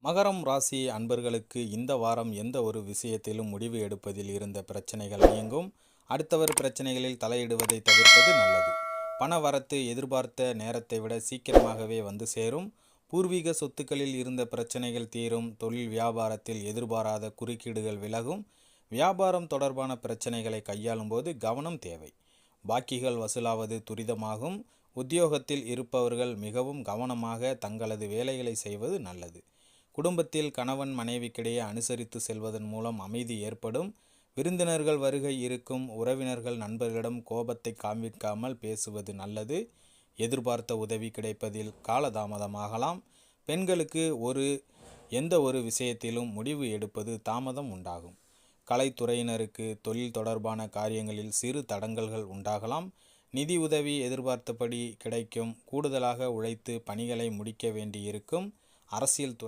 மகரம் ராசி அன்பர்களுக்கு இந்த வாரம் எந்த ஒரு விஷயத்திலும் முடிவு எடுப்பதில் இருந்த பிரச்சனைகள் நீங்கும். அடுத்தவர் பிரச்சனைகளில் தலையிடுவதை தவிர்ப்பது நல்லது. பண வரத்து எதிர்பார்த்த நேரத்தை விட சீக்கிரமாகவே வந்து சேரும். பூர்வீக சொத்துக்களில் இருந்த பிரச்சனைகள் தீரும். தொழில் வியாபாரத்தில் எதிர்பாராத குறுக்கீடுகள் விலகும். வியாபாரம் தொடர்பான பிரச்சனைகளை கையாளும் போது கவனம் தேவை. பாக்கிகள் வசூலாவது துரிதமாகும். உத்தியோகத்தில் இருப்பவர்கள் மிகவும் கவனமாக தங்களது வேலைகளை செய்வது நல்லது. குடும்பத்தில் கணவன் மனைவிக்கிடையே அனுசரித்து செல்வதன் மூலம் அமைதி ஏற்படும். விருந்தினர்கள் வருகை இருக்கும். உறவினர்கள் நண்பர்களிடம் கோபத்தை காண்பிக்காமல் பேசுவது நல்லது. எதிர்பார்த்த உதவி கிடைப்பதில் காலதாமதமாகலாம். பெண்களுக்கு எந்த ஒரு விஷயத்திலும் முடிவு எடுப்பது தாமதம் உண்டாகும். கலைத்துறையினருக்கு தொழில் தொடர்பான காரியங்களில் சிறு தடங்கல்கள் உண்டாகலாம். நிதி உதவி எதிர்பார்த்தபடி கிடைக்கும். கூடுதலாக உழைத்து பணிகளை முடிக்க வேண்டியிருக்கும். அரசியல் துறை